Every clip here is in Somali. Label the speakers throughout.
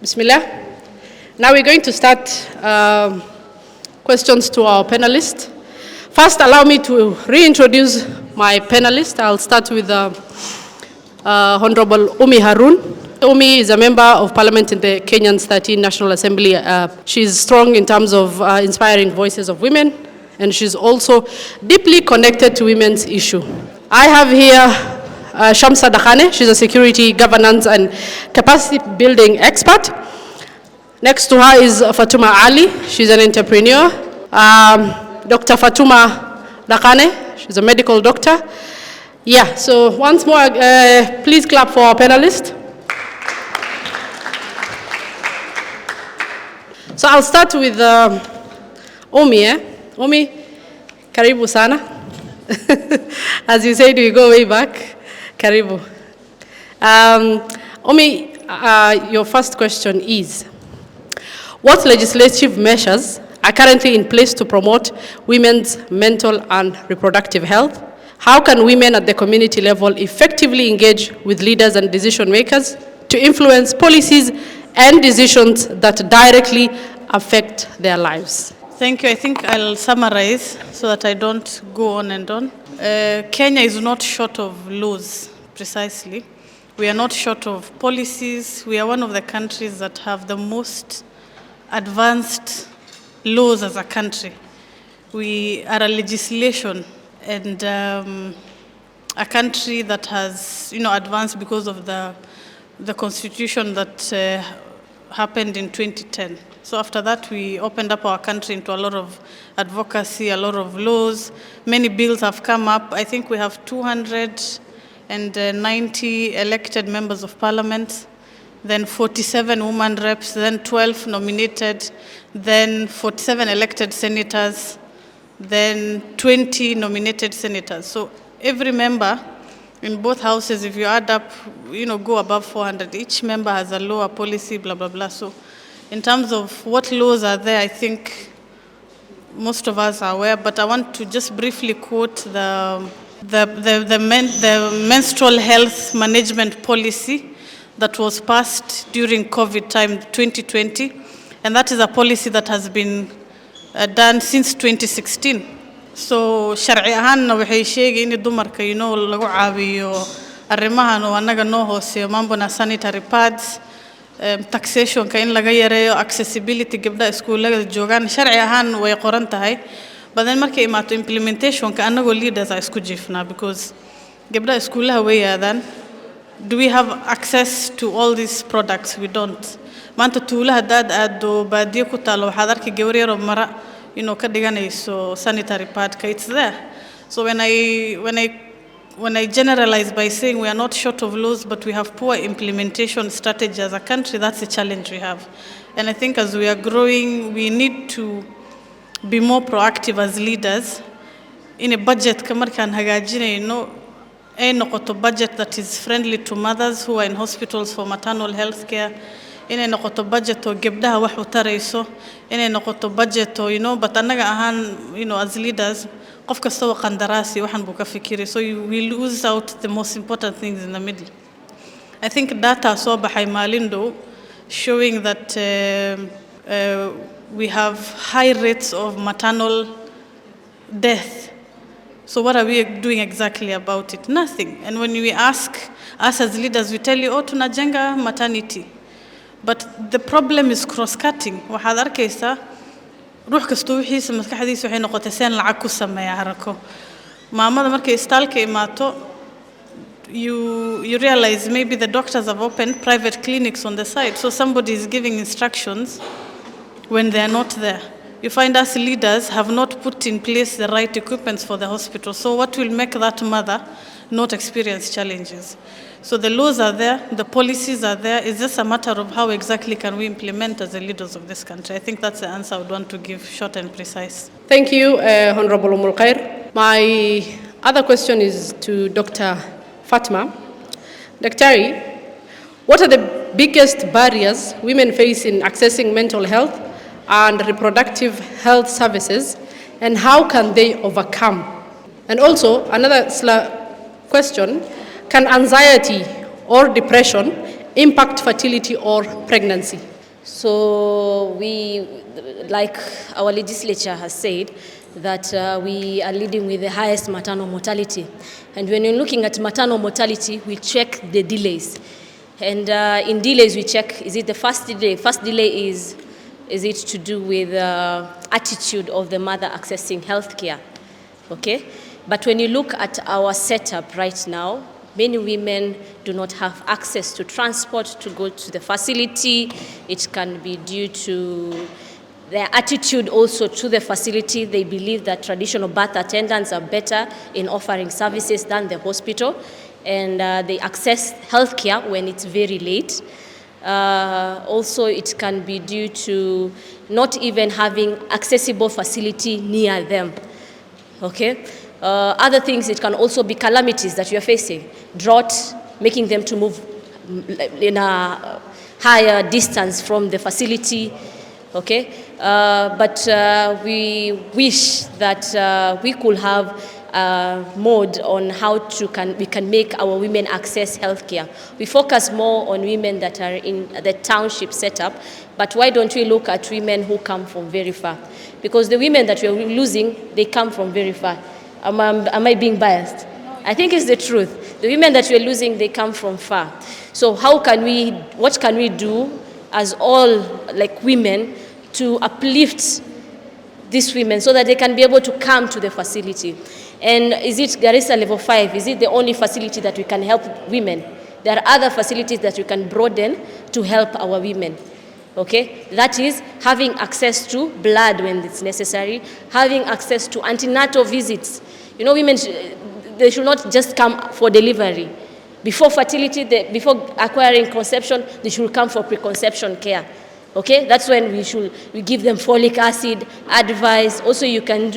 Speaker 1: Bismillah. Now we're going to start questions to our panelists. First, allow me to reintroduce my panelists. I'll start with Honorable Umi Harun. Umi is a member of parliament in the Kenyan's 13th National Assembly. She's strong in terms of inspiring voices of women, and she's also deeply connected to women's issue. I have here Shamsa Dakhane. She's a security, governance, and capacity building expert. Next to her is Fatuma Ali. She's an entrepreneur. Dr. Fatuma Dakhane. She's a medical doctor. Yeah, so once more, please clap for our panelists. So I'll start with Umi. Umi, karibu sana. As you said, we go way back. Karibu. Umi, your first question is, what legislative measures are currently in place to promote women's mental and reproductive health? How can women at the community level effectively engage with leaders and decision makers to influence policies and decisions that directly affect their lives?
Speaker 2: Thank you. I think I'll summarize so that I don't go on and on. Kenya is not short of laws, precisely. We are not short of policies. We are one of the countries that have the most advanced laws as a country. We are a legislation and a country that has, advanced because of the constitution that happened in 2010. So after that, we opened up our country into a lot of advocacy, a lot of laws. Many bills have come up. I think we have 290 elected members of parliament, then 47 women reps, then 12 nominated, then 47 elected senators, then 20 nominated senators. So every member in both houses, if you add up, go above 400. Each member has a law, a policy, blah, blah, blah. So in terms of what laws are there, I think most of us are aware, but I want to just briefly quote the menstrual health management policy that was passed during COVID time, 2020, and that is a policy that has been done since 2016. So sharci ahaanna waxay sheegay in dumarka lagu caawiyo arrimahan oo anaga noo hooseeyo mambo sanitary pads, taxation ka in laga yareeyo, accessibility gabdhaha iskuulada joogaan sharci ahaan way qoran tahay. But then markay imaato implementation ka anagoo leaders ay isku jiifnaa because gabdhaha iskuulaha way aadaan. Do we have access to all these products? We don't. Maanta tuulaha hadaad aado baadiyo ku taalo waxaad arki gabar yar oo mara ka dhiganayso sanitary pad ka, it's there. So when I generalize by saying we are not short of laws, but we have poor implementation strategy as a country, that's a challenge we have. And I think as we are growing, we need to be more proactive as leaders. In a budget, kamarkaan hagaajinayno ay noqoto budget that is friendly to mothers who are in hospitals for maternal health care. Inay noqoto budget oo gabdhaha wax u tarayso. Inay noqoto budget oo, but anaga ahaan, as leaders, qof kasta oo qandaraasi waxan buu ka fikiri. So we lose out the most important things in the middle. I think data soo baxay maalindo showing that we have high rates of maternal death. So what are we doing exactly about it? Nothing. And when we ask us as leaders, we tell you, tunajenga maternity. But the problem is cross-cutting. Waxaad arkaysaa ruux kastoo wixiisa maskaxdiisa waxay noqotay seen lacag ku sameeya harako. Maamada markay istaalka imaato, you realize maybe the doctors have opened private clinics on the side. So somebody is giving instructions when they are not there. You find us leaders have not put in place the right equipment for the hospital. So what will make that mother not experience challenges? So the laws are there, the policies are there. It's just a matter of how exactly can we implement as the leaders of this country. I think that's the answer I would want to give, short and precise.
Speaker 1: Thank you, Honorable Umul Khair. My other question is to Dr. Fatma. Daktari, what are the biggest barriers women face in accessing mental health and reproductive health services, and how can they overcome? And also, another question, can anxiety or depression impact fertility or pregnancy?
Speaker 3: So we, like our legislature has said, that we are leading with the highest maternal mortality. And when you're looking at maternal mortality, we check the delays. And in delays, we check, is it the first delay? First delay is it to do with attitude of the mother accessing healthcare, okay? But when you look at our setup right now, many women do not have access to transport to go to the facility. It can be due to their attitude also to the facility. They believe that traditional birth attendants are better in offering services than the hospital, and they access healthcare when it's very late. Also, it can be due to not even having accessible facility near them, okay? Other things, it can also be calamities that you're facing. Drought, making them to move in a higher distance from the facility, okay? But we wish that we could have a mode on how we can make our women access healthcare. We focus more on women that are in the township setup, but why don't we look at women who come from very far? Because the women that we're losing, they come from very far. Am I being biased? I think it's the truth. The women that we're losing, they come from far. So what can we do as all like women to uplift these women so that they can be able to come to the facility? And is it Garissa level 5? Is it the only facility that we can help women? There are other facilities that we can broaden to help our women. Okay, that is having access to blood when it's necessary, having access to antenatal visits. You know, women, they should not just come for delivery. Before fertility, before acquiring conception, they should come for preconception care. Okay, that's when we give them folic acid, advice. Also, you can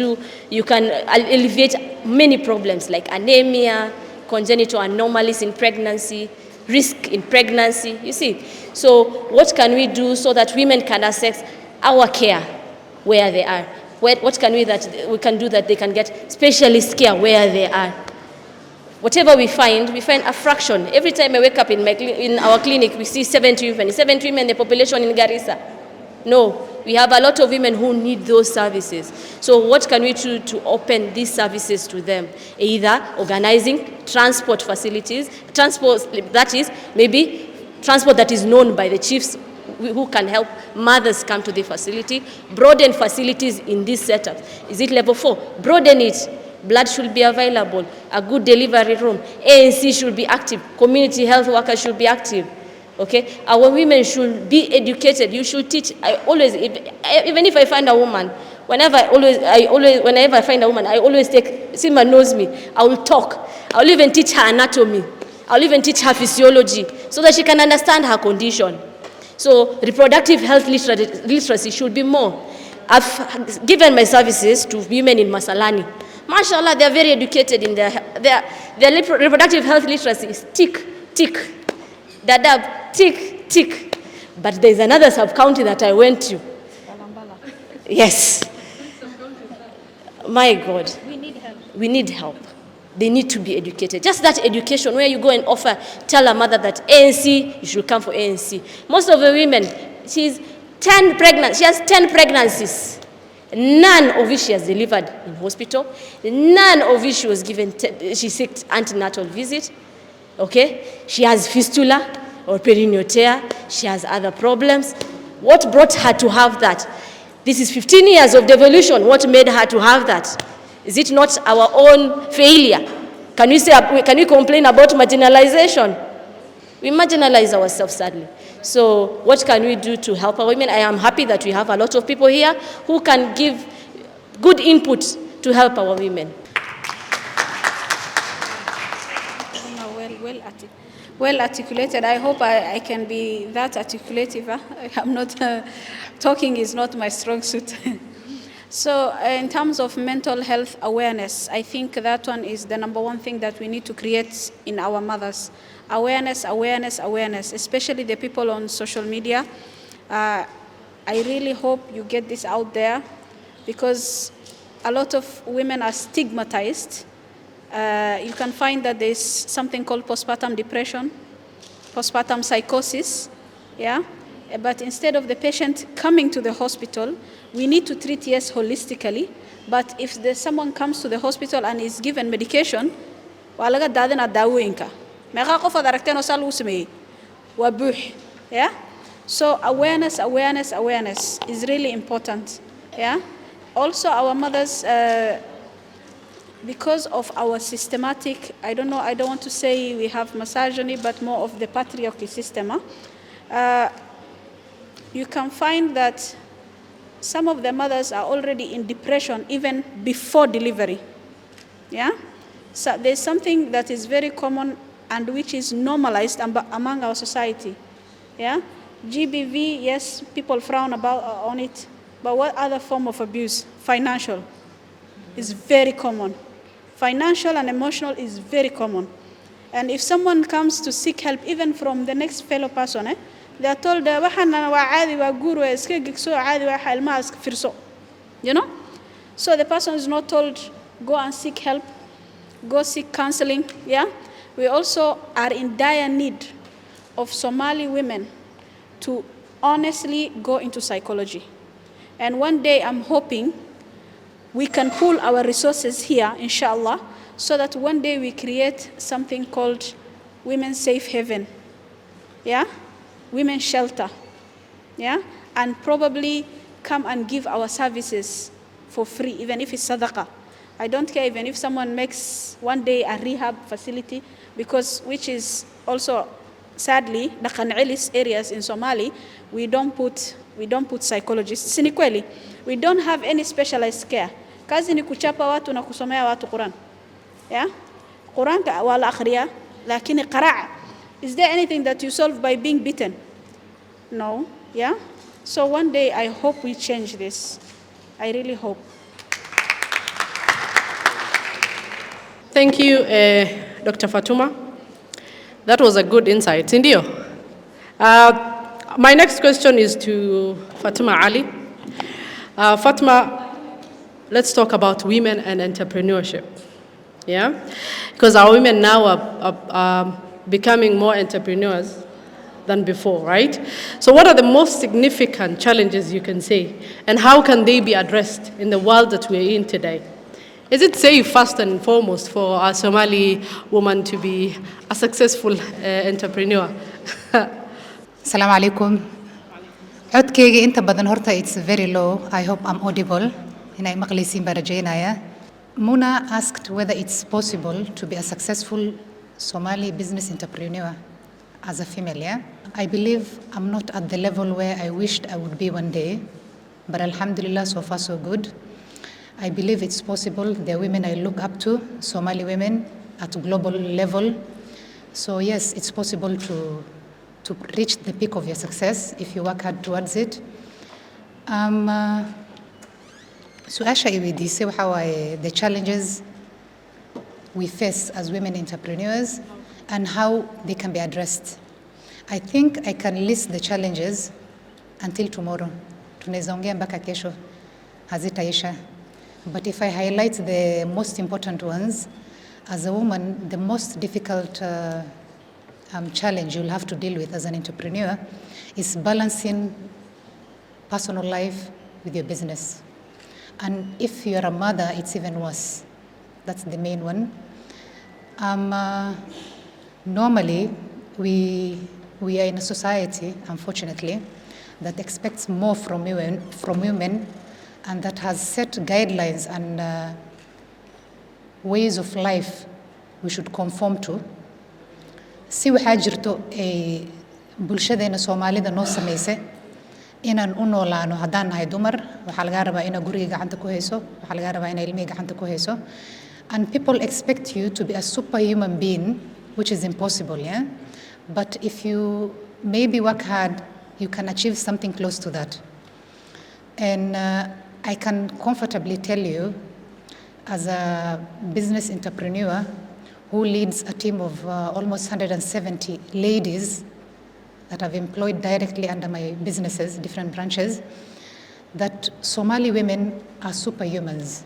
Speaker 3: alleviate many problems like anemia, congenital anomalies in pregnancy, risk in pregnancy, you see. So what can we do so that women can access our care where they are? What can we can do that they can get specialist care where they are? Whatever we find a fraction. Every time I wake up in our clinic, we see 70 women. 70 women, the population in Garissa. No, we have a lot of women who need those services. So what can we do to open these services to them? Either organizing transport facilities, transport that is maybe transport that is known by the chiefs who can help mothers come to the facility, broaden facilities in this setup. Is it level 4? Broaden it. Blood should be available, a good delivery room, ANC should be active, community health workers should be active. Okay, our women should be educated. You should teach. Even if I find a woman, whenever I find a woman, I always take. Sima knows me. I will talk. I will even teach her anatomy. I will even teach her physiology so that she can understand her condition. So reproductive health literacy should be more. I've given my services to women in Masalani. Mashallah, they are very educated in their reproductive health literacy is tick, tick. Dadaab, tick, tick. But there's another sub-county that I went to. Yes. My God. We need help. They need to be educated. Just that education where you go and tell a mother that ANC, you should come for ANC. Most of the women, she has 10 pregnancies. None of which she has delivered in hospital. None of which she was given, she seeked antenatal visit. Okay? She has fistula or perineal tear. She has other problems. What brought her to have that? This is 15 years of devolution. What made her to have that? Is it not our own failure? Can we complain about marginalization? We marginalize ourselves, sadly. So what can we do to help our women? I am happy that we have a lot of people here who can give good input to help our women.
Speaker 4: Well articulated. I hope I can be that articulative. I'm not, talking is not my strong suit. So in terms of mental health awareness, I think that one is the number one thing that we need to create in our mothers. Awareness, awareness, awareness, especially the people on social media. I really hope you get this out there because a lot of women are stigmatized. You can find that there's something called postpartum depression, postpartum psychosis, yeah? But instead of the patient coming to the hospital, we need to treat, yes, holistically. But if someone comes to the hospital and is given medication, waa laga daadinaa daawooyinka. Meeqa qof aad aragteen oo saa lagu sameeyey? Waa buux. Yeah? So awareness is really important. Yeah? Also our mothers, because of our systematic, I don't want to say we have misogyny, but more of the patriarchy system, you can find that some of the mothers are already in depression even before delivery. Yeah? So there's something that is very common and which is normalized among our society. Yeah? GBV, yes, people frown on it, but what other form of abuse? Financial is very common. Financial and emotional is very common. And if someone comes to seek help, even from the next fellow person, they are told, you know? So the person is not told, go and seek help, go seek counseling. Yeah? We also are in dire need of Somali women to honestly go into psychology. And one day I'm hoping we can pool our resources here, inshallah, so that one day we create something called Women's Safe Haven. Yeah? Women's Shelter. Yeah? And probably come and give our services for free, even if it's sadaqah. I don't care even if someone makes one day a rehab facility, because which is also, sadly, the Khan'ilis areas in Somali, we don't put psychologists. Sinikweli, we don't have any specialized care. Kazi ni kuchapa watu na kusomea watu Quran. Yeah? Quran wala akhriya, lakini qara'a. Is there anything that you solve by being beaten? No. Yeah? So one day I hope we change this. I really hope.
Speaker 1: Thank you, Dr. Fatuma. That was a good insight. Sindio? My next question is to Fatuma Ali. Fatuma, let's talk about women and entrepreneurship. Yeah? Because our women now are becoming more entrepreneurs than before, right? So what are the most significant challenges you can say, and how can they be addressed in the world that we're in today? Is it safe, first and foremost, for a Somali woman to be a successful entrepreneur?
Speaker 5: Assalamu alaikum. Codkayga inta badan horta it's very low. I hope I'm audible. Inay maqlaysiin baan rajaynaya. Muna asked whether it's possible to be a successful Somali business entrepreneur as a female. Yeah? I believe I'm not at the level where I wished I would be one day, but alhamdulillah, so far so good. I believe it's possible. There are women I look up to, Somali women at global level. So yes, it's possible to reach the peak of your success if you work hard towards it. Su'aasha iweydiisay waxa waaye the challenges we face as women entrepreneurs and how they can be addressed. I think I can list the challenges until tomorrow. Tunaweza ongea mpaka kesho, hazitaisha. But if I highlight the most important ones, as a woman, the most difficult challenge you'll have to deal with as an entrepreneur is balancing personal life with your business. And if you're a mother, it's even worse. That's the main one. Normally, we are in a society, unfortunately, that expects more from women, and that has set guidelines and ways of life we should conform to. Si waxaa jirto ay bulshadeena Soomaalida noo samaysay inaan u noolaano haddaan nahay dumar, waxaa laga rabaa inaa guriga gacanta ku hayso, waxaa laga rabaa inaa ilmiga gacanta ku hayso, and people expect you to be a superhuman being, which is impossible, yeah? But if you maybe work hard, you can achieve something close to that. And I can comfortably tell you, as a business entrepreneur who leads a team of almost 170 ladies that I've employed directly under my businesses, different branches, that Somali women are superhumans,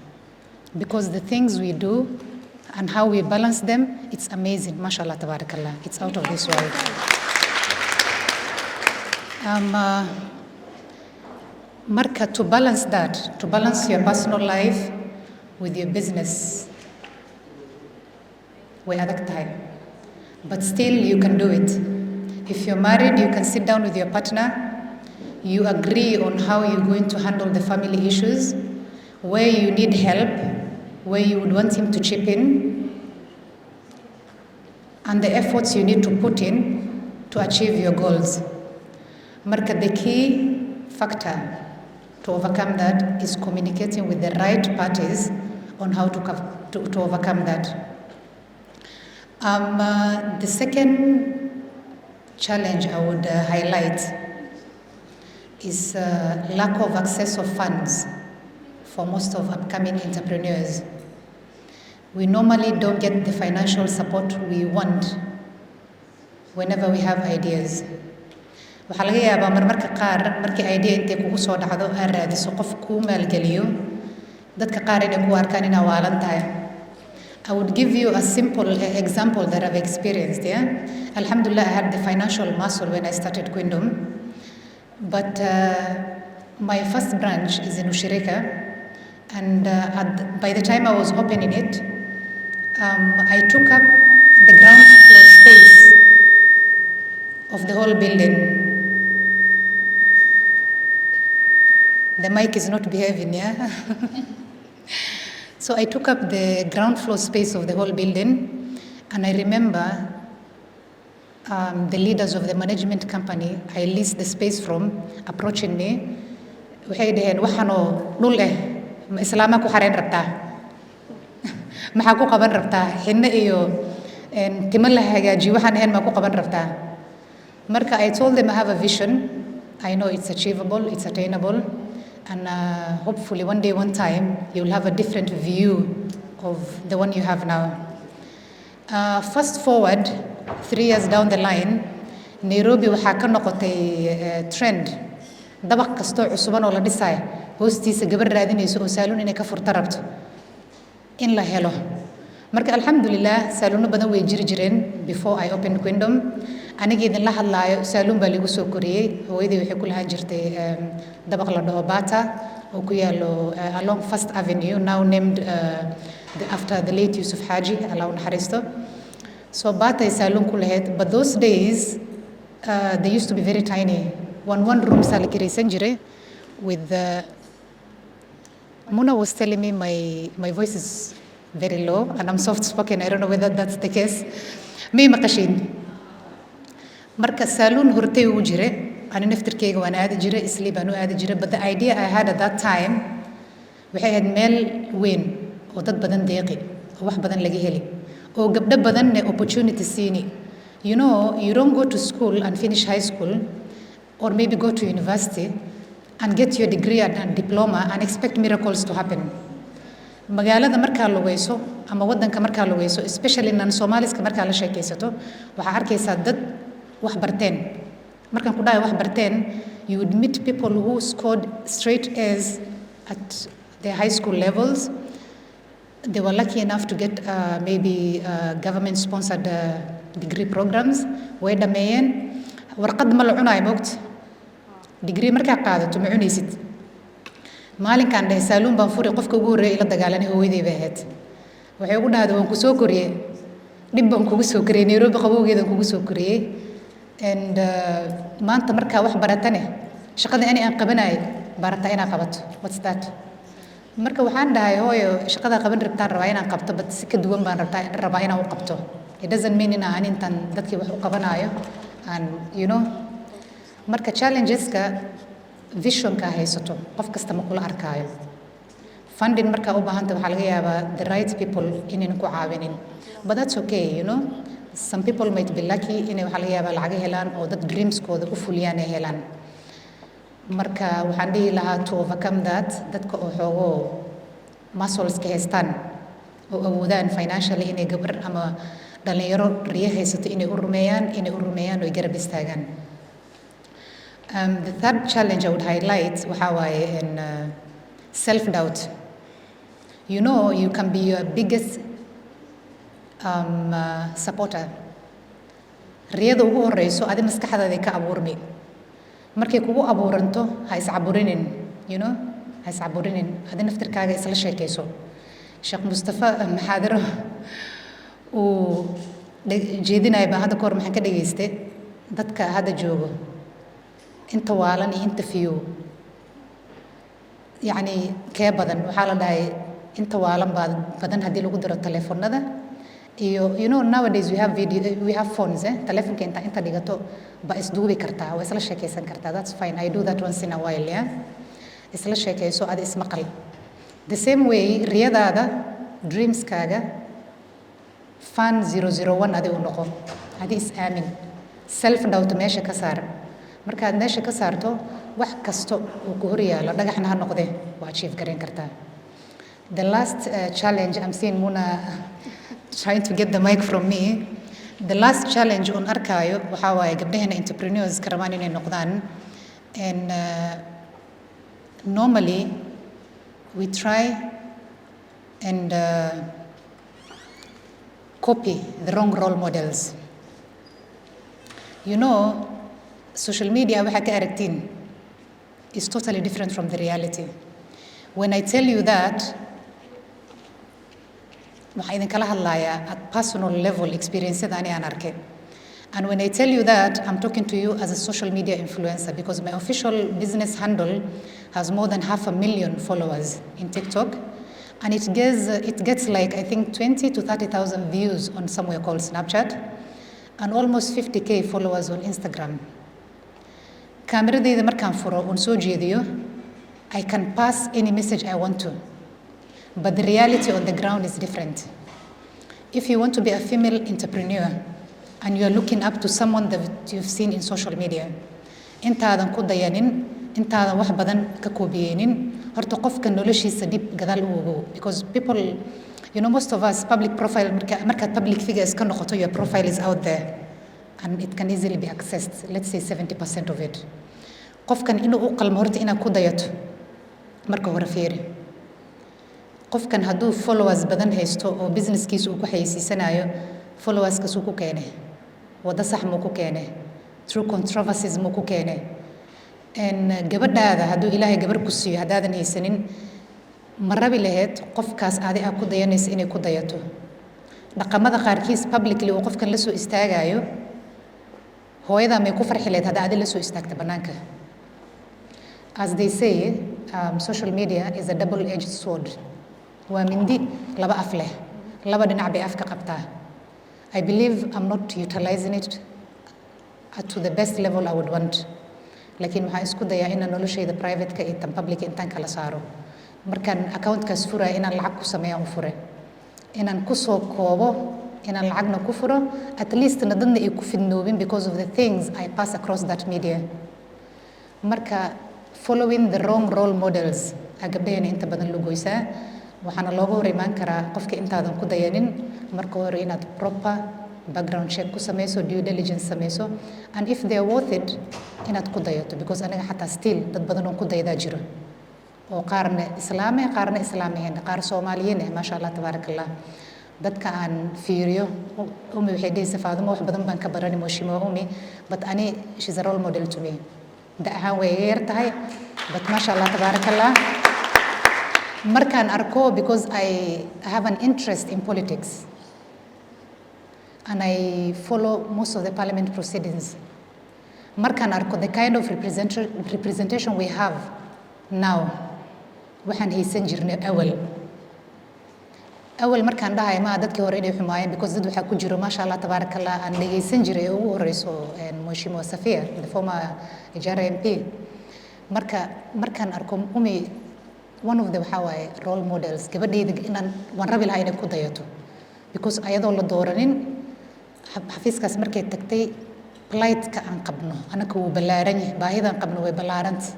Speaker 5: because the things we do and how we balance them, it's amazing. MashaAllah, tabarakallah. It's out of this world. Marka, to balance that, to balance your personal life with your business, way adag tahay. But still, you can do it. If you're married, you can sit down with your partner. You agree on how you're going to handle the family issues, where you need help, where you would want him to chip in, and the efforts you need to put in to achieve your goals. Marka, the key factor to overcome that is communicating with the right parties on how to overcome that. The second challenge I would highlight is lack of access of funds for most of upcoming entrepreneurs. We normally don't get the financial support we want whenever we have ideas. Waxaa laga yaabaa marmarka qaar markii idea intay kugu soo dhacdo aad raadiso qof kuu maalgeliyo dadka qaar inay ku arkaan inaa waalan tahay. I would give you a simple example that I've experienced. Alhamdulillah, I had the financial muscle when I started Quindom. But my first branch is in Ushirika, and by the time I was opening it, I took up the ground floor space of the whole building. The mic is not behaving, yeah? So I took up the ground floor space of the whole building, and I remember the leaders of the management company I leased the space from approaching me. Waxay dhaheen waxaanoo dhul ma islaama ku xarayn rabtaa maxaa ku qaban rabtaa xinna iyo timo la hagaajiyo waxaan ahayn maa ku qaban rabtaa. Marka, I told them I have a vision. I know it's achievable, it's attainable, and hopefully one day, one time, you'll have a different view of the one you have now. Fast forward 3 years down the line, Nairobi waxaa ka noqotay trend. Dabaq kastoo cusuban oo la dhisay hoostiisa gabar raadinayso oo saaluun inay ka furta rabto in la helo. Marka, alhamdulillah, saaluuno badan way jiri jireen before I opened Quindom. Anigii idin la hadlaayo saaluun baa ligu soo koriyey. Hooyadii waxay ku lahaan jirtay dabaq la dhaho Bata oo ku yaalo along First Avenue, now named after the late Yusuf Haji, Allah naxariisto. So Bata is saloon ku lahayd, but those days they used to be very tiny. One room saa la kiraysan jiray with Muna was telling me my voice is very low and I'm soft spoken. I don't know whether that's the case. May maqashin. Marka saloon hortay uu jiray, ani naftirkeyga waan aadi jiray, isli baan u aadi jiray, but the idea I had at that time waxay ahayd meel weyn oo dad badan deeqi oo wax badan laga heli oo gabdho badan opportunity siini. You know, you don't go to school and finish high school or maybe go to university and get your degree and diploma and expect miracles to happen. Magaalada markaa lugayso ama wadanka markaa lugayso, especially nan Soomaliska markaa la sheekaysato, waxaa arkaysaa dad wax barteen. Markaan ku dhahay wax barteen, you would meet people who scored straight A's at their high school levels. They were lucky enough to get maybe government-sponsored degree programs. Way dhameeyeen. Warqad ma la cunaay moogta. Degree markaa qaadato ma cunaysid. Maalinkaan dhahay saaluun baan furi, qofka ugu horreeya ila dagaalanay hooyaday bay ahayd. Waxay ugu dhahday waan ku soo koriyey, dhib baan kugu soo koriyey, Nairobi qabowgeedan kugu soo koriyey. And maanta markaa wax baratane, shaqada ani aan qabanayay barata inaan qabato. What's that? Marka waxaan dhahay hooyo shaqada qaban rabtaan rabaa inaan qabto, but si ka duwan baan rabaa inaan u qabto. It doesn't mean inaan intan dadkii wax u qabanayo, and you know, marka challengeska visionka haysato qof kasta ma kula arkaayo. Funding marka u baahanta waxaa laga yaabaa the right people inayna ku caawinin, but that's okay, you know. Some people might be lucky inay waxaa laga yaabaa lacag helaan oo dad dreamskooda u fuliyaan ay helaan. Marka waxaan dhihi lahaa to overcome that, dadka oo xoogoo muscleska haystaan oo awoodaan financially inay gabar ama dhalinyaro riyo haysato inay u rumeeyaan oo garab istaagaan. The third challenge I would highlight waxaa waaye in self-doubt. You know, you can be your biggest supporter. Riyada ugu horeyso adi maskaxdaada ka abuurmi. markay kugu abuuranto ha iscaburinin you know ha iscaburinin hadii naftirkaaga isla sheekayso Sheekh Mustafa maxaadiro uu jeedinay baa hadda koor maxaan ka dhageystay dadka hadda joogo inta waalan iyo inta fiyo yani kee badan waxaa la dhahay inta waalan badan haddii lagu diro telefoonada iyo you know nowadays we have phones telefoonka inta dhigato ba isduubi kartaa waa isla sheekaysan kartaa that's fine I do that once in a while yeah isla sheekayso aad ismaqal the same way riyadaada dreamskaaga fan 001 adi u noqo adi is aamin self doubt meesha ka saar markaad meesha ka saarto wax kasto uu ku hor yaalo dhagaxna ha noqde waa achieve garan kartaa the last challenge I'm seeing Muna trying to get the mic from me the last challenge on arkaayo waxa waaye gabdhaheena entrepreneurs ka rabaan inay noqdaan and normally we try and copy the wrong role models. You know, social media waxa ka aragtiin is totally different from the reality. When I tell you that, waxaan idin kala hadlayaa at personal level experience-yada ani aan arkay. And when I tell you that, I'm talking to you as a social media influencer because my official business handle has more than 500,000 followers in TikTok. And it gets like, I think, 20 to 30,000 views on somewhere called Snapchat and almost 50K followers on Instagram. Kameradayda markaan furo on soo jeediyo, I can pass any message I want to. But the reality on the ground is different. If you want to be a female entrepreneur and you are looking up to someone that you've seen in social media, intaadan ku dayanin, intaadan wax badan ka koobiyeenin, horta qofka noloshiisa dib gadaal u ogow because people you know most of us public profile marka public figures ka noqoto your profile is out there and it can easily be accessed let's say 70% of it qofkan inuu u qalmo horta inaad ku dayato marka hore fiiri qofkan hadduu followers badan haysto oo businesskiisa uu ku xayeysiisanayo followerskaas uu ku keenay wada sax muu ku keenay through controversies muu ku keenay gabadhaada hadduu ilaahay gabar ku siiyo haddaadan haysanin ma rabi lahayd qofkaas aadi aa ku dayanaysa inay ku dayato dhaqamada qaarkiis publicly uu qofkan la soo istaagayo hooyadaa may ku farxi lahayd hadda adi la soo istaagta bannaanka as they say social media is a double-edged sword waa mindi laba af leh laba dhinac bay afka qabtaa I believe I'm not utilizing it to the best level I would want laakiin waxaan isku dayaa inaan noloshayda private-ka iyo tan public intaan kala saaro markaan account-kaas furaya inaan lacag ku sameeyaan u fure inaan ku soo koobo inaan lacagna ku furo at least na dadna ay ku fidnoobin because of the things I pass across that media marka following the wrong role models aa gabdhaheena inta badan lugoysaa waxaana looga hor imaan karaa qofka intaadan ku dayanin marka hore inaad proper background check ku sameyso due diligence sameyso and if they are worth it inaad ku dayato because aniga xataa still dad badan oo ku daydaa jiro oo qaarna islaameen qaar Soomaaliyiin maasha Allah tabarakallah dadka aan fiiriyo umi waxay dhaysa Faadimo wax badan baan ka baranay Moshimo umi but ani she's a role model to me da ahaan way yar tahay but maasha Allah tabarakallah markaan arko because I have an interest in politics and I follow most of the parliament proceedings markaan arko the kind of representation we have now waxaan haysan jirnay awal markaan dhahay ma dadkii hore inay xumaayeen because dad waxaa ku jiro maasha Allah tabarakallah aan dhageysan jiray ugu horeyso Moshimo Safia the former JRMP markaan arko umi one of the waxaa waaye role models gabadhayda inaan waan rabi lahaa inay ku dayato because ayadoo la dooranin xafiiskaas markay tagtay plight-ka aan qabno anaka wuu ballaaran yahay baahidaan qabno way ballaaranta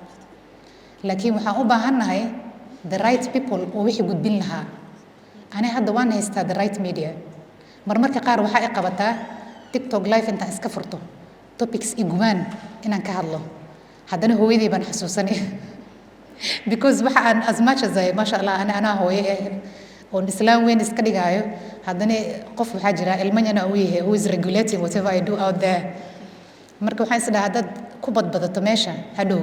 Speaker 5: laakiin waxaan u baahannahay the right people oo wixii gudbin lahaa ani hadda waan haystaa the right media marmarka qaar waxaa i qabataa TikTok live intaan iska furto topics igumaan inaan ka hadlo haddana hooyadii baan xasuusanay because waxa aan as much as I maasha Allah anaa hooye oo islaam weyn iska dhigaayo haddana qof waxaa jira ilmanyana uu yahay who is regulating whatever I do out there marka waxaan is dhahaa dad ku badbadato meesha hadhow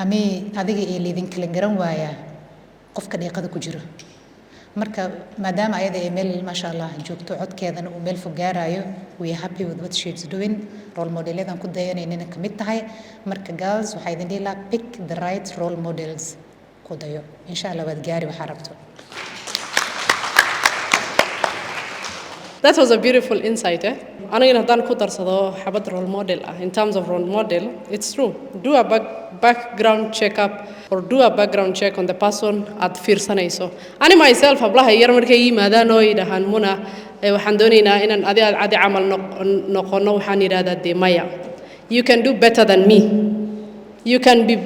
Speaker 5: ami adiga ee liidin kala garan waaya qofka deeqada ku jiro marka maadaama ayada ee meel masha Allah joogto codkeedana uu meel fog gaarayo we are happy with what she is doing role modeladan ku dayanayna kamid tahay marka girls waxay idin dhiila pick the right role models ku dayo insha Allah waad gaari waxa rabto.
Speaker 1: That was a beautiful insight. Anigana haddaan ku darsado xabad role model in terms of role model, it's true. Do a background checkup or do a background check on the person at fiirsanayso. Ani myself hablaha yar markay yimaadaan oo yidhahaan muna waxaan doonaynaa inaan adi camal noqono waxaan yidhahdaa dee maya. You can do better than me. You can be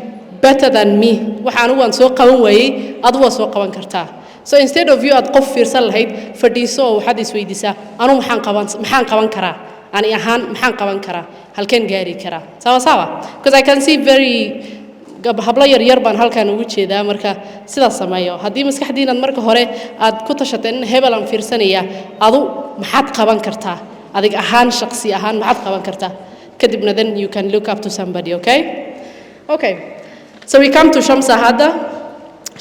Speaker 1: better than me. Waxaan waan soo qaban waayey adu waa soo qaban kartaa. So instead of you at qof fiirsan lahayd fadhiiso waxaad isweydiisaa anu maxaan qaban karaa ani ahaan maxaan qaban karaa halkeen gaari karaa sawa because I can see very habla yar baan halkaan ugu jeedaa marka sidaas sameeyo haddii maskaxdiinaad marka hore aad ku tashateen hebel aan fiirsanaya adu maxaad qaban kartaa adig ahaan shaqsi ahaan maxaad qaban kartaa kadibna then you can look up to somebody. Okay so we come to Shamsa hadda.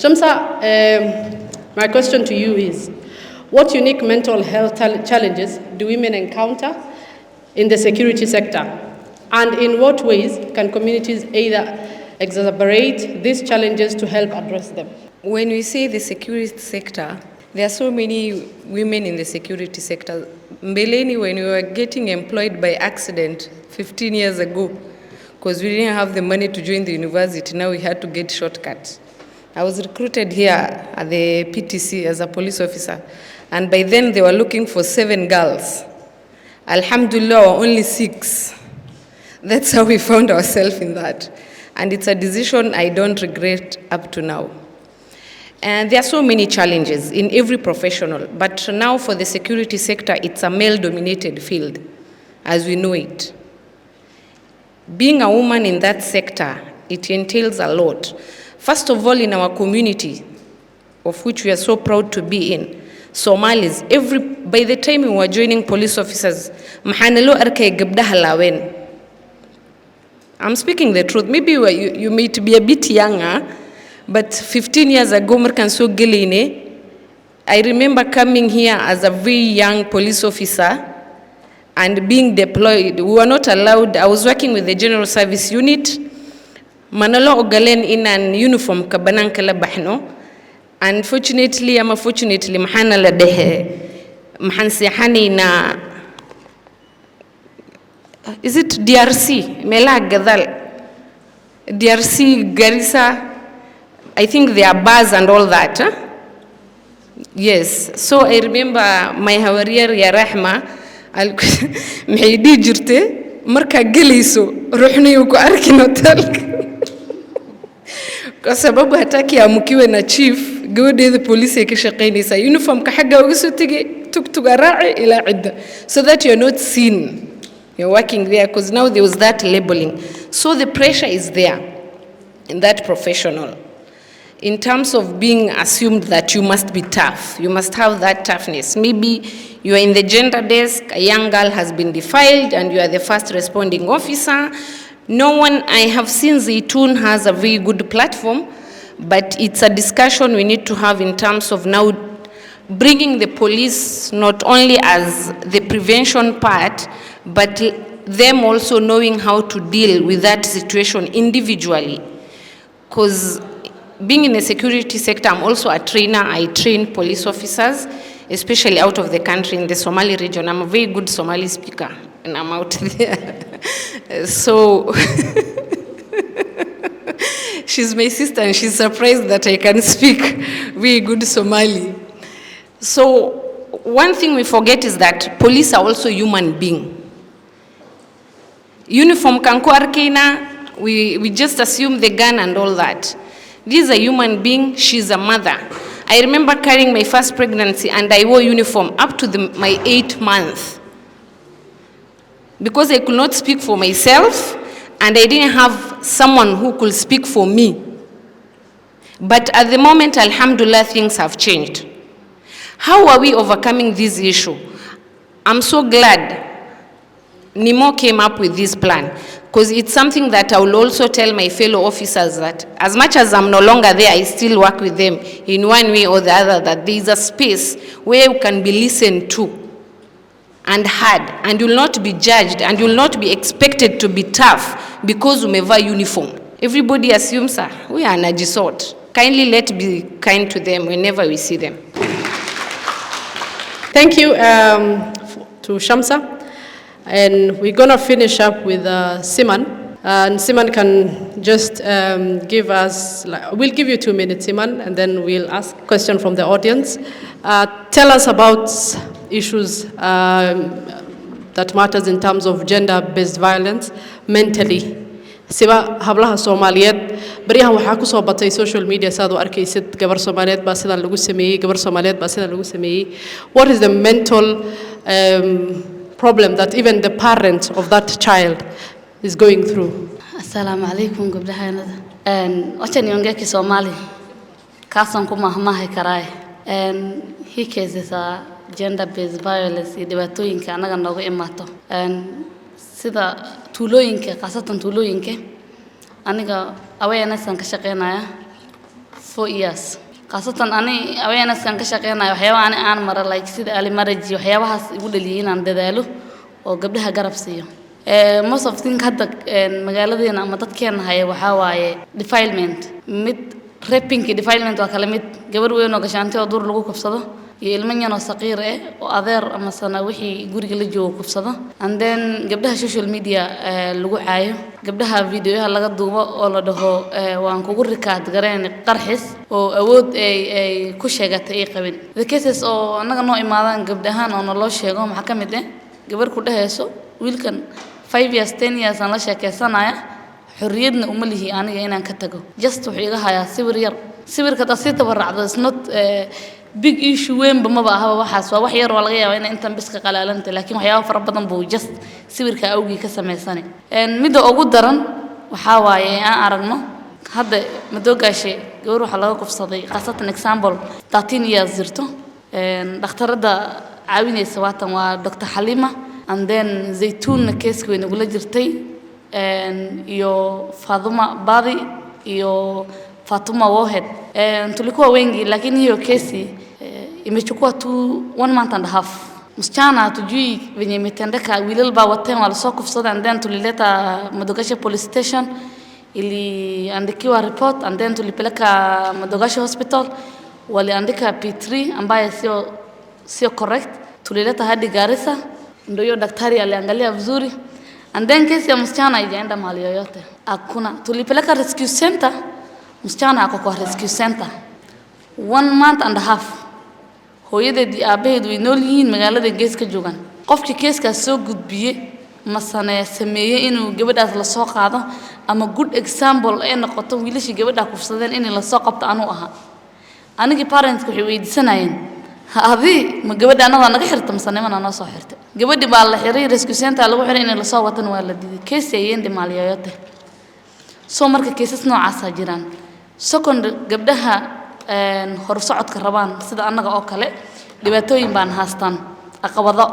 Speaker 1: Shamsa, my question to you is, what unique mental health challenges do women encounter in the security sector? And in what ways can communities either exacerbate these challenges to help address them?
Speaker 6: When we say the security sector, there are so many women in the security sector. Mbeleni, when we were getting employed by accident 15 years ago, because we didn't have the money to join the university, now we had to get shortcuts. I was recruited here at the PTC as a police officer, and by then they were looking for 7 girls. Alhamdulillah, only 6. That's how we found ourselves in that. And it's a decision I don't regret up to now. And there are so many challenges in every professional, but now for the security sector, it's a male-dominated field, as we know it. Being a woman in that sector, it entails a lot. First of all, in our community, of which we are so proud to be in, Somalis, by the time we were joining police officers, I'm speaking the truth. Maybe you may be a bit younger, but 15 years ago, I remember coming here as a very young police officer and being deployed. We were not allowed. I was working with the General Service Unit. Manalo ogalen in an uniform kabanang kalabahno. Unfortunately, mahana la dehe mahansihani na is it DRC Mela Gadal DRC Garissa. I think there are bars and all that. Yes, so I remember my hawariyar ya Rahma maxay jirte marka galiso ruuxna ku arkin hotelka sababu hataki amukiwe na chief gabadheeda police ay ka shaqeynaysa uniform ka xagga uga soo tagay tugtuga raaci ila cidda so that you're not seen you're working there because now there was that labeling. So the pressure is there in that professional in terms of being assumed that you must be tough, you must have that toughness. Maybe you are in the gender desk, a young girl has been defiled and you are the first responding officer. No one, I have seen Zaytoon has a very good platform, but it's a discussion we need to have in terms of now bringing the police not only as the prevention part, but them also knowing how to deal with that situation individually. Because being in the security sector, I'm also a trainer. I train police officers, especially out of the country in the Somali region. I'm a very good Somali speaker, and I'm out there. So she's my sister, and she's surprised that I can speak very good Somali. So one thing we forget is that police are also human beings. Uniform kanku arkina, we just assume the gun and all that. This is a human being, she's a mother. I remember carrying my first pregnancy and I wore uniform up to my 8th month. Because I could not speak for myself and I didn't have someone who could speak for me. But at the moment, alhamdulillah, things have changed. How are we overcoming this issue? I'm so glad Nimo came up with this plan. Because it's something that I will also tell my fellow officers that as much as I'm no longer there, I still work with them in one way or the other, that there is a space where you can be listened to and heard, and you will not be judged, and you will not be expected to be tough because you wear uniform. Everybody assumes we are najisot. Kindly let's be kind to them whenever we see them.
Speaker 1: Thank you to Shamsa. And we're going to finish up with Siman. And Siman can just give us, we'll give you 2 minutes, Siman, and then we'll ask a question from the audience. Tell us about issues that matters in terms of gender-based violence mentally. Siba hablaha Soomaaliyeed bariyahan waxaa ku soo batay social media saad u arkaysid gabar Soomaaliyeed baa sidan lagu sameeyay gabar Soomaaliyeed baa sidan lagu sameeyay. What is the mental problem that even the parent of that child is going through?
Speaker 7: Assalamu alaikum gabdhahaynada. Waxaan yongeki Soomaali kaasan ku mahmahay karaay. He cases gender based violence iyo dhibaatooyinka anaga nooga imaato. Sida tuulooyinka qaasatan tuulooyinka aniga awareness aan ka shaqeynaya 4 years. qaasatan ani awareness aan ka shaqeynaya waxyaabaha aan mara like sida early marriage waxyaabahaas igu dhaliyay inaan dadaalo oo gabdhaha garab siiyo. Most of things hadda magaaladeena ama dadkeena haya waxa waaye defilement mid raping defilement waa kala mid gabar weyn oo gashaantay oo dur lagu kubsado iyo ilmo yar oo saqiir oo adeer ama sana wixii guriga la joogo kubsado, and then gabdhaha social media lagu caayo, gabdhaha videoyaha laga duubo oo la dhaho waan kugu rikaad gareen qarxis oo awood ay ku sheegatay ay qabin. The cases oo anaga noo imaadaan gabdhahan oo naloo sheego maxaa kamid gabar ku dhahayso wiilkan 5 years 10 years aan la sheekaysanaya xorriyadna uma lihi aniga inaan ka tago, just wuxuu iga hayaa sawir yar, sawirka taasi tabarracdo is not big issue weyn bama aha waxaas waa wax yar oo laga yaabaa in intan biska qalaalanta laakiin waxyaabo fara badan buu just sawirka awgi ka sameeysan. Midda ugu daran waxa waaye aan aragno hadda madoogaashay gabar waxa laga kufsaday qaasatan example 13 years jirto dhakhtarada caawinaysa waatan waa Dr. Halima, and then Zaytun case weyn ugu la jirtay iyo Faduma Badi iyo Fatuma Wahed tulikuwa wengi lakini hiyo kesi imechukua tu 1 month and a half. Msichana hatujui venye imetendeka, wilil ba waten wala soo kufsada, and then tulileta Madogashe police station iliandikiwa report, and then tulipeleka Madogashe hospital waliandika P3 ambaye sio correct, tulileta hadi Garissa ndio hiyo daktari aliangalia vizuri, and then kesi ya msichana haijaenda mahali yoyote. Hakuna, tulipeleka rescue center, msichana ako kwa rescue center 1 month and a half. Hooyadeedii aabaheed way nool yihiin magaalada geeska joogan. Qofkii keeska soo gudbiyay masana sameeyay inuu gabadhaas la soo qaado ama good example ay noqoto wiilashii gabadha kufsadeen in la soo qabto aanu aha. Anigi parents waxay weydiisanayeen hadii ma gabadha anada naga xirta masana noo soo xirtay. Gabadhii baa la xiray rescue center lagu xiray in la soo watan waa la diiday. Keesi ay yendi maaliyayote. Soo marka cases noocaas ah jiraan. Second gabdhaha hor socodka rabaan sida anaga oo kale dhibaatooyin baan haastaan aqwado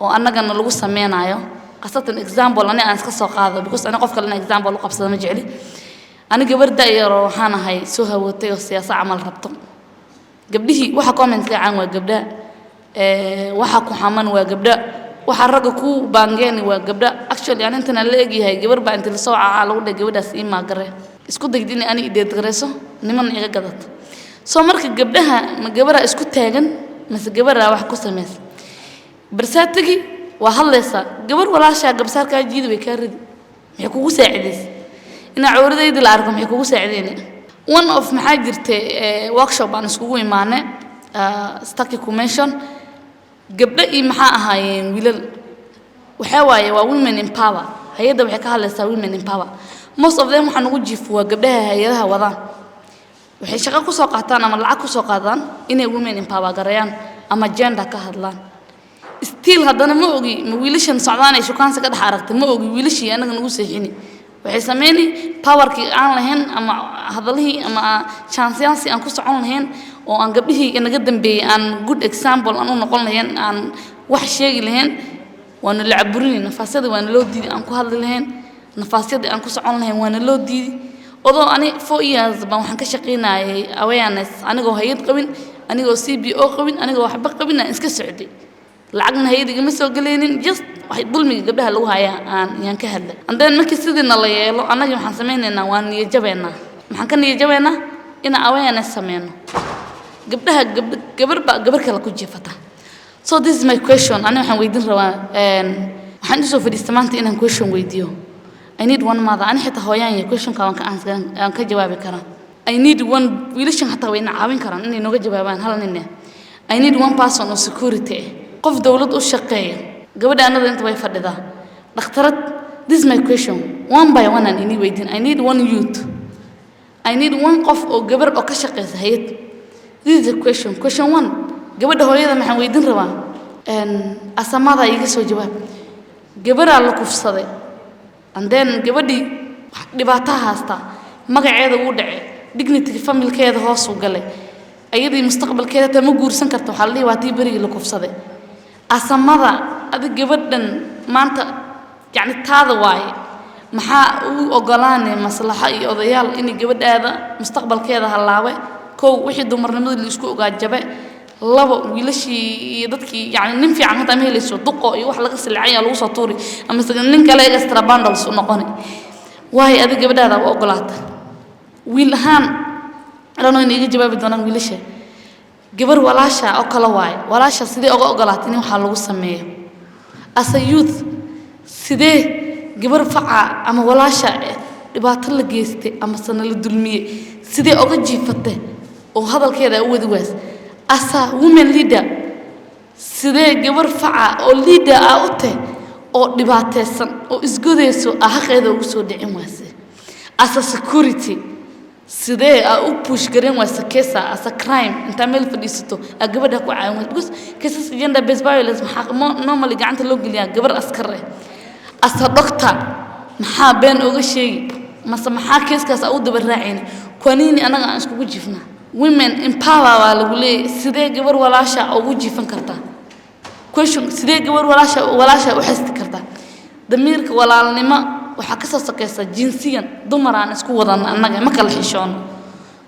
Speaker 7: oo anagana lagu sameeynayo qasatan example aan iska soo qaado because ana qof kale example u qabsado ma jeceli. Aniga gabarda yaro waxaan ahay soo hawootay oo siyaasad amal rabto gabdhihii waxa comment ka caan waa gabdha waxa ku xaman waa gabdha waxa raga ku baangeen waa gabdha. Actually aan inta la eegyahay gabar baa inta la soo caa lagu dhigay gabadhaas ima gare isku dayday in aan ideed gareeso niman iga gadato. Soo marka gabdhaha ma gabara isku taagan mise gabara wax ku sameeyay barsaatigi waa hadlaysa gabar walaasha gabsaarka jiid way ka rid maxay kugu saacideys ina cawradayda la arko maxay kugu saacideeyeen. One of maxaa jirtay workshop aan iskugu imaanay staki commission gabdha ii maxaa ahaayeen wiilal waxa waaye waa women in power. Hay'adda waxay ka hadlaysaa women in power. Most of them waxaan ugu jiifaa gabdhaha hay'adaha wadaan waxay shaqo ku soo qaataan ama lacag ku soo qaadaan inay women in power gareeyaan ama gender ka hadlaan. Still haddana ma ogi ma wiilashan socdaan ay shukaansi ka dhex aragtay ma ogi wiilashii anaga nagu seexini waxay sameeyeen powerkii aan lahayn ama hadalihii ama chances aan ku socon lahayn oo aan gabdhihii inaga dambeeyay aan good example aan u noqon lahayn aan wax sheegi lahayn waan la caburin nafaasada waan loo diiday aan ku hadli lahayn nafaasyada aan ku socon lahayn waana loo diiday odoo ani 4 years baan waxaan ka shaqeynayay awareness anigoo hay'ad qabin anigoo CBO qabin anigoo waxba qabin aan iska socday lacagna hay'ad igama soo galeynin just waxay dulmiga gabdhaha lagu hayaa aan yaan ka hadlay and then markii sidina la yeelo anaga waxaan sameynaynaa waan niyad jabeynaa maxaan ka niyad jabeynaa in awareness sameyno gabdhaha gabar kale ku jiifata so this is my question ana waxaan weydiin rabaa waxaan isoo fadhiistay maanta inaan question weydiiyo I need one mother ana xitaa hooyaan question ka aan ka jawaabi karaa I need one wiilashan hataa way caawin karaan inay nooga jawaabaan hal nin I need one person of security qof dawlad u shaqeeya gabadha anada inta way fadhidaa dhakhtarad this is my question one by one aan inii weydiin I need one youth I need one qof oo gabar oo ka shaqeysa hay'ad this is the question 1 gabadha hooyada maxaan weydiin rabaa asamada iga soo jawaab gabar la kufsaday and then gabadhii dhibaato haasta magaceeda uu dhacay dignity family-keeda hoos u galay ayadii mustaqbalkeeda ta ma guursan karto waxa la leeyahay waa tii bariga la kufsaday asamada adig gabadhan maanta yani taada waaye maxaa uu ogolaanay maslaxa iyo odayaal in gabadhaada mustaqbalkeeda halaawe koow wixii dumarnimada la isku ogaa jabe laba wiilashii dadkii yani nin fiican hada ma helayso duqo iyo wax laga silcay lagu soo tuuri ama nin kale extra bundles u noqon waay adig gabadhaada u ogolaata wiil ahaan rano in iga jawaabi doonaan wiilasha gabar walaasha oo kala waay walaasha sidee uga ogolaatay in waxa lagu sameeyo as a youth sidee gabar faca ama walaasha dhibaato la geystay ama sana la dulmiyay sidee uga jiifatay oo hadalkeeda u wadi waas as a woman leader sidee gabar faca oo leader ah u tahay oo dhibaataysan oo isgodayso xaqeeda ugu soo dhicin waase as a security sidee u push garan waase keesa as a crime inta meel fadhiisato gabadha ku caawin because cases gender based violence normally gacanta loo geliyaa gabar askar ah as a doctor maxaa been uga sheegi maxaa keeskaas u daba raacin kwaniini anaga aan isku jifnaa women empower waa lagu leeyahay sidee gabar walaasha ugu jifan kartaa question sidee gabar walaasha u xasti kartaa damiirka walaalnimo waxa ka soo sokaysa jinsiyan dumar aan isku wadan anaga ma kala xishoono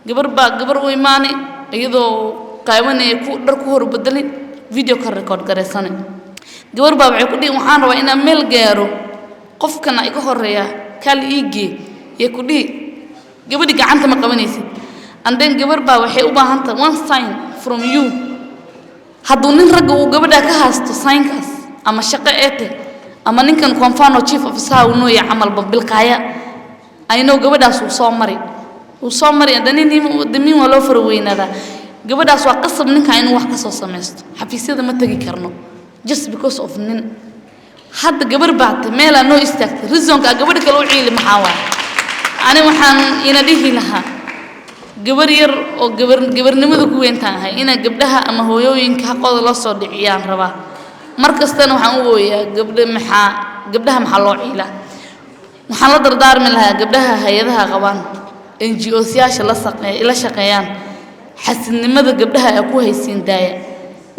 Speaker 7: gabar u imaanay iyadoo qaybanay ku dhar ku hor bedelay video ka record gareysanay gabar baa waxay ku dhigeen waxaan rabaa inaan meel gaaro qofkana iga horeeya kal iige ee ku dhig gabadhi gacanta ma qabanaysid and then gabar baa waxay u baahan tahay one sign from you hadduu nin rag uu gabadha ka haasto signkaas ama shaqo eete ama ninkan confirm chief officer uu noo yacamal bilqaaya ayno gabadhaas uu soo mari damiin waa loo farweynada gabadhaas waa qasab ninka inuu wax ka soo sameysto xafiisyada ma tagi karno just because of nin hadda gabar baad meel aan noo istaagtay reasonka gabadha kale u ciili maxaa waa ani waxaan ina dhihi lahaa gabar yar oo gabarnimada ku weyntahay ina gabdhaha ama hooyooyinka xaqooda la soo dhiciyaan rabaa markastana waxaan u ooyaa gabdhaha maxaa loo ciila waxaan la dardaarmi lahaa gabdhaha hay'adaha qabaan NGO-yaasha la shaqeeyaan xasidnimada gabdhaha ay ku haysiin daaya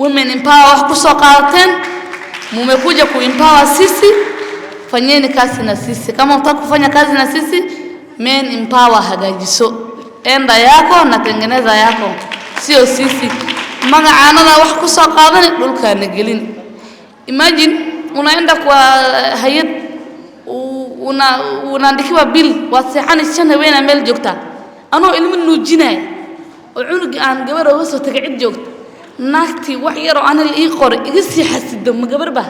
Speaker 7: women empower wax ku soo qaadateen mumekuja ku empower sisi fanyeni kazi na sisi kama unataka kufanya kazi na sisi men empower hagajiso enda yako na tengeneza yako sio sisi magacaanada wax ku soo qaadan dhulkaana gelin imagine unaenda kwa hay'ad unaandikiwa bill waseexan shan weena meel joogta anoo ilmo nuujinay oo cunug aan gabar oo soo tagay cid joogta naagti wax yar oo aan ii qor iga sii xasido ma gabar ba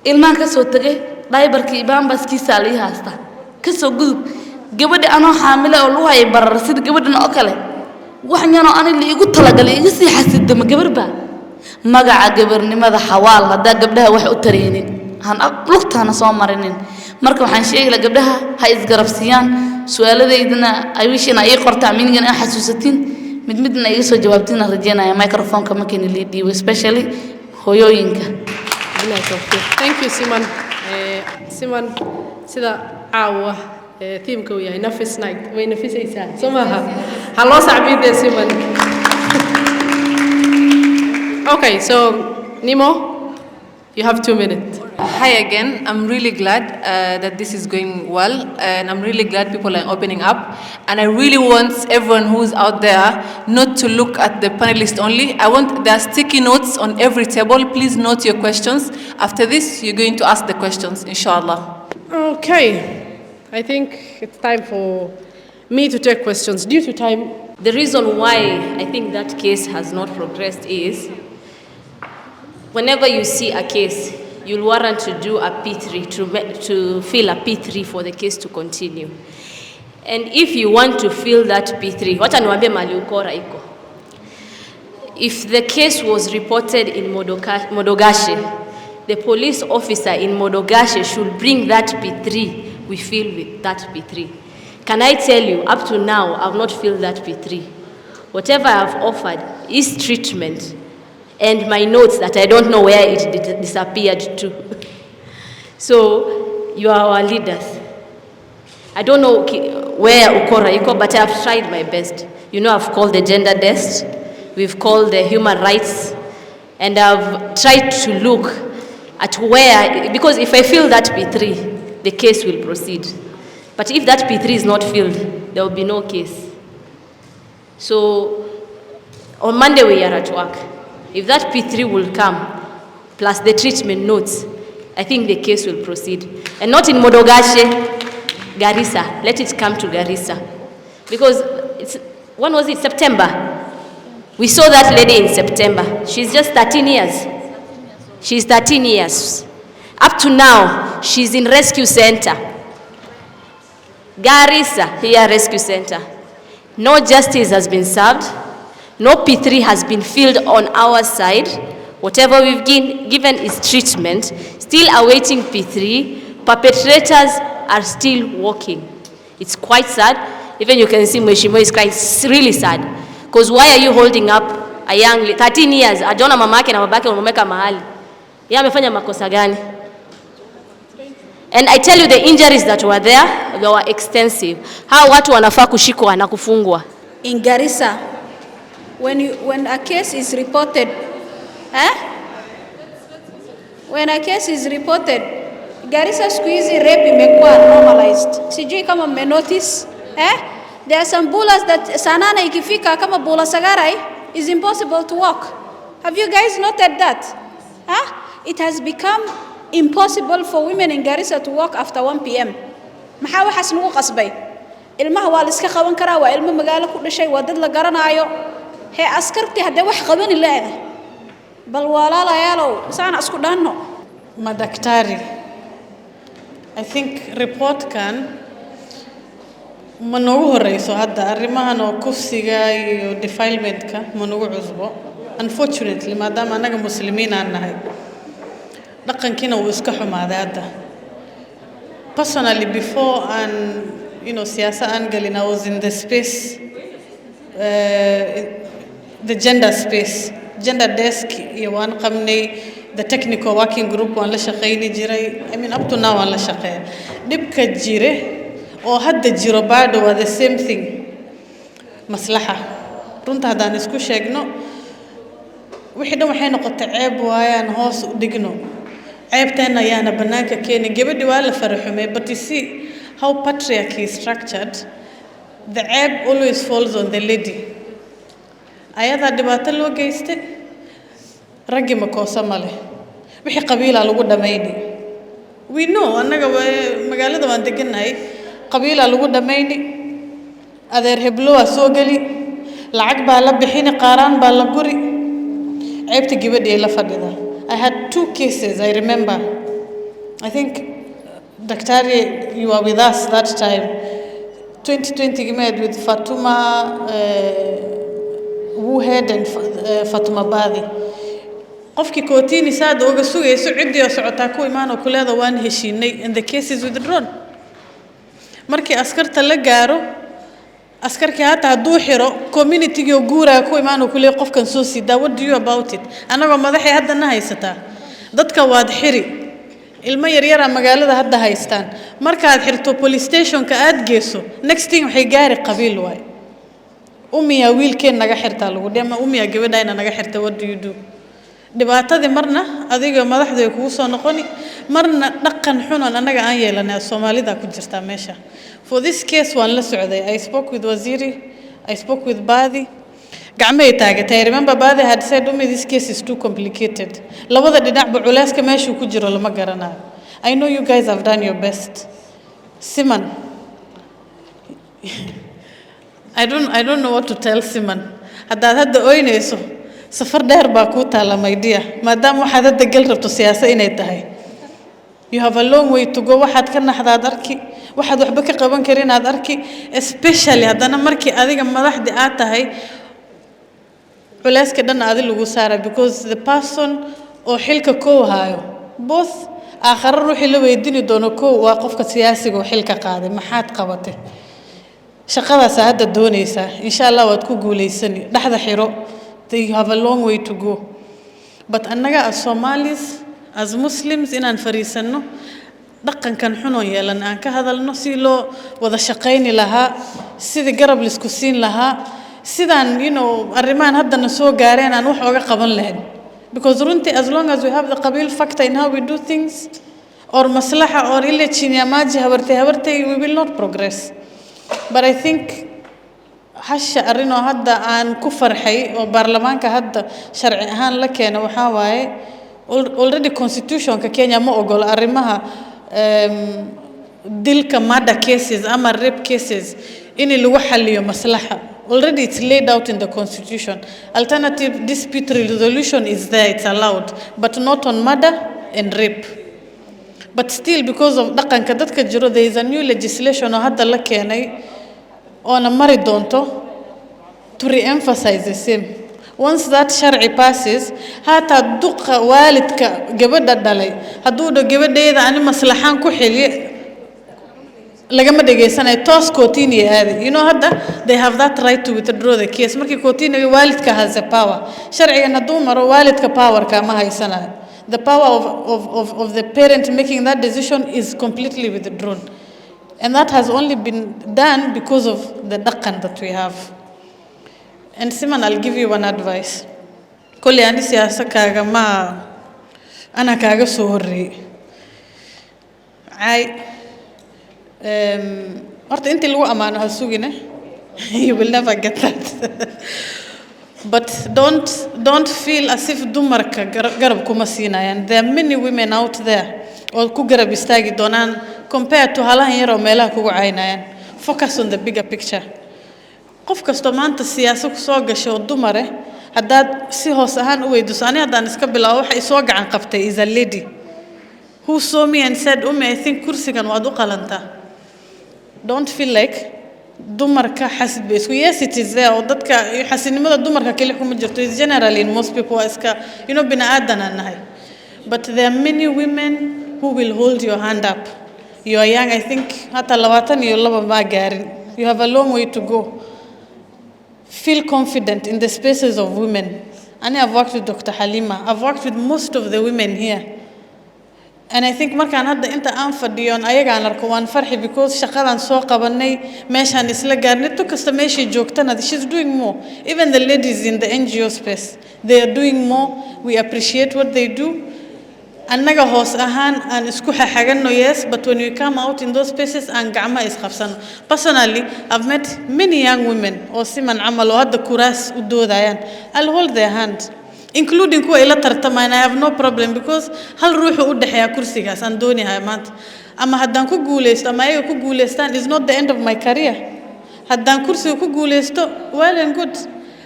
Speaker 7: ilmaan ka soo tagay diaperkii bambaskiisa la haasta ka soo gudub gabadha anoo xaamile oo loo hay barar sida gabadhan oo kale wax yar oo aan igu talagalay iga sii xasido ma gabar ba magaca gabarnimada xawaal hada gabdhaha wax u tareenin han lugtaana soo marinin marka waxaan sheegay gabdhaha ha isgarabsiyaan su'aaladeydina ay wishina ay qortaa minigana aan xasuusatin midna iga soo jawaabtina rajeynaya microphone-ka markii la dhiibo especially hooyooyinka
Speaker 1: thank you Simon sida caawa teamka uu yahay nafis night way nafisaysaa somaha hallo saabiide Simon okay so Nimo you have 2 minutes
Speaker 8: Hi again. I'm really glad that this is going well, and I'm really glad people are opening up. And I really want everyone who's out there not to look at the panelists only. There are sticky notes on every table. Please note your questions. After this, you're going to ask the questions, inshallah.
Speaker 1: Okay, I think it's time for me to take questions due to time.
Speaker 3: The reason why I think that case has not progressed is whenever you see a case, you'll warrant to do a P3, to fill a P3 for the case to continue. And if you want to fill that P3, wacha niwaambie mali ukora iko. If the case was reported in Modogashe, the police officer in Modogashe should bring that P3, we fill with that P3. Can I tell you, up to now, I've not filled that P3. Whatever I've offered is treatment, and my notes that I don't know where it disappeared to. So, you are our leaders. I don't know where ukora iko, but I've tried my best. You know, I've called the gender desk, we've called the human rights, and I've tried to look at where, because if I fill that P3, the case will proceed. But if that P3 is not filled, there will be no case. So, on Monday we are at work. If that P3 will come, plus the treatment notes, I think the case will proceed. And not in Modogashe, Garissa. Let it come to Garissa. Because when was it? September. We saw that lady in September. She's just 13 years. She's 13 years. Up to now, she's in rescue center. Garissa, here rescue center. No justice has been served. No P3 has been filled on our side. Whatever we've given is treatment. Still awaiting P3. Perpetrators are still walking. It's quite sad. Even you can see Mheshimiwa is crying. It's really sad. Because why are you holding up a young 13 years? Ajona mamake na babake wamemweka mahali. Yeye amefanya makosa gani? And I tell you, the injuries that were there, they were extensive. How watu wanafaa kushikwa na kufungwa.
Speaker 4: In Garissa, when a case is reported, when a case is reported, Garissa siku hizi rape imekuwa normalized. Sijui kama mmenotice, there are some bullets that sanana ikifika kama bula Sagarai is impossible to walk. Have you guys noted that? It has become impossible for women in Garissa to walk after 1 p.m. maxaa waxaas nagu qasbay ilmaha waa la iska qaban karaa waa ilmo magaalo ku dhashay waa dad la garanaayo he askarti hadda wax qaban leedahay bal walaalayaalow isaan isku dhaanno
Speaker 2: madaktari. I think report kan ma noogu horeyso hadda arrimahan oo kufsiga iyo defilement-ka ma noogu cusbo, unfortunately maadaama anaga muslimiin aan nahay dhaqankiina uu iska xumaaday hadda. Personally, before and siyasa aan galin, I was in the space, the gender space, gender desk iyo waan qabnay, the technical working group waan la shaqeyni jiray. I mean up to now waan la shaqeeya. Dhibka jire oo hadda jiro baado waa the same thing. Maslaxa runta haddaan isku sheegno wixii dhan waxay noqotay ceeb waayaan hoos u dhigno. ceebteena ayaana banaanka keenay. Gabadhi waa la faraxumay, but you see how patriarchy is structured. The ceeb always falls on the lady. Ayada dhibaato loo geystay raggi ma koosa male wixii qabiila lagu dhameeyay. We know annaga magaalada waan deganahay qabiila lagu dhameeyay. adeer heblo waa soo gali lacag baa la bixin qaaraan baa la guri ceebta gabadhi la fadhida. I had 2 cases, I remember. I think, Daktari, you were with us that time. 2020, we met with Fatuma Wuhead and Fatuma Badi. Qofki kootini saad oga sugayso cidii socota ku imaan kuleeda waan heshiinay, and the case is withdrawn. Markii askarta la gaaro askarkii hata haduu xiro community iyo guura ku imaan ku leeyahay qofkan soo sida. What do you about it? Anaga madaxay hadda na haysata dadka waad xiri ilma yar yar magaalada hadda haystaan marka aad xirto police station ka aad geeso next thing waxay gaari qabiil waay umiya wiilkeen naga xirta lagu dhama umiya gabadhayna naga xirta. What do you do? dhibaatadii marna adiga madaxda kugu soo noqoni marna dhaqan xun oo anaga aan yeelanay Soomaalida ku jirta meesha. For this case waan la socday. I spoke with Waziri, I spoke with Badi. gacmay taagatay. I remember Badi had said to me this case is too complicated. Labada dhinac ba culeyska meesha ku jiro lama garanayo. I know you guys have done your best. Siman, I don't know what to tell Siman. Haddaad hadda oynayso safar dheer baa ku taala my dear. Maadaama waxaad hadda gal rabto siyaasad inay tahay. You have a long way to go. waxaad ka naxdaad arki, waxaad waxba ka qaban karin aad arki, especially haddana markii adiga madaxdii aad tahay culeyska dhan aad lagu saara, because the person oo xilka koo hayo both aakhir ruuxi la weydiin doono koo waa qofka siyaasiga oo xilka qaaday maxaad qabatay shaqadaas hadda doonaysa insha Allah waad ku guuleysani dhaxda xiro. You have a long way to go. But annaga as Somalis, as Muslims inaan fariisano dhaqankan xun oo yeelan aan ka hadalno si loo wada shaqeyn lahaa, sidii garab la isku siin lahaa, sidaan arrimahan hadda na soo gaareen aan wax uga qaban lahayn. Because runtii as long as we have the qabiil factor in how we do things, or maslaha or ila chinyamaji habartay we will not progress. But I think hasha arino hadda aan ku farxay oo baarlamaanka hadda sharci ahaan la keeno waxa waaye already constitution ka Kenya ma ogola arrimaha dilka murder cases ama rape cases in lagu xaliyo maslaha. Already it's laid out in the constitution. Alternative dispute resolution is there, it's allowed, but not on murder and rape. But still, because of dhaqanka dadka jiro, there is a new legislation oo hadda la keenay oo na mari doonto to re-emphasize the same. Once that sharci passes, hata duqa waalidka gabadha dhalay hadduu dho gabadheeda ani maslaxaan ku xiliye lagama dhageysanay toos kootini aadi. Hadda they have that right to withdraw the case. Markii kootini waalidka has the power. Sharcigan hadduu maro waalidka power ka ma haysanayo. The power of the parent making that decision is completely withdrawn. And that has only been done because of the dhaqan that we have. And Siman, I'll give you one advice. Kulli ani siyaasa kaaga ma ana kaaga soo horreeyay. Horta intii lagu amaano ha sugine. You will never get that. But don't feel as if dumarka garab kuma siinayaan. There are many women out there oo ku garab istaagi doonaan compared to halahan yar oo meelaha kugu caynayaan. Focus on the bigger picture. qof kasto maanta siyaasad ku soo gasho dumar haddaad si hoos ahaan u weydiiso ani haddaan iska bilaabo waxa ay soo gacan qabtay is a lady who saw me and said I think kursigan waad u qalantaa. Don't feel like dumarka xasib isku. Yes, it is there oo dadka xasinimada dumarka kale kuma jirto. It's generally in most people iska bini aadan aan nahay. But there are many women who will hold your hand up. You are young, I think hata 22 ma gaarin. You have a long way to go. Feel confident in the spaces of women. I've worked with Dr. Halima. I've worked with most of the women here. And I think markaan hadda inta aan fadhiyon ayaga aan arko waan farxi because shaqadan soo qabanay meeshaan isla gaarnay to kasta meeshii joogtana she's doing more. Even the ladies in the NGO space, they are doing more. We appreciate what they do. Annaga hoos ahaan aan isku xaxagano, yes, but when we come out in those spaces aan gacma isqabsano. Personally, I've met many young women oo siman camal oo hadda kuraas u doodayaan. I'll hold their hand, including kuwa ila tartamayna. I have no problem because hal ruuxu u dhaxeeya kursigaas aan doonahay maanta. Ama haddaan ku guuleysto ama ayaga ku guuleystaan is not the end of my career. Haddaan kursiga ku guuleysto, well and good.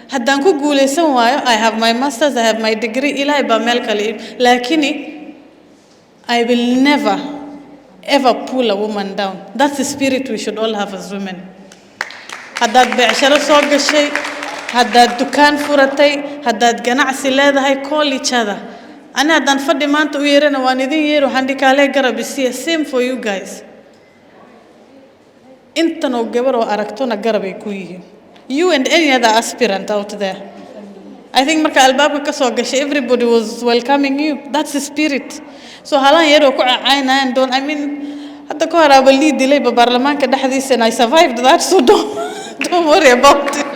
Speaker 2: Haddaan ku guuleysan waayo, I have my masters, I have my degree, ilaahay baa meel kale. Laakini I will never, ever pull a woman down. That's the spirit we should all have as women. Haddaad beecsharo soo gashay, haddaad dukaan furatay, haddaad ganacsi leedahay, call each other. Ani haddaan fadhi maanta u yeerana waan idin yeer waxaan dhikaalee garab isiya. Same for you guys. Intan oo gabar oo aragtona garab ay ku yihiin. You and any other aspirant out there. I think marka albaabka ka soo gashay, everybody was welcoming you. That's the spirit. So halaan yar oo ku caynayaan hadda ka hor abali dilay baarlamaanka dhexdiisa and I survived that, so don't worry about it.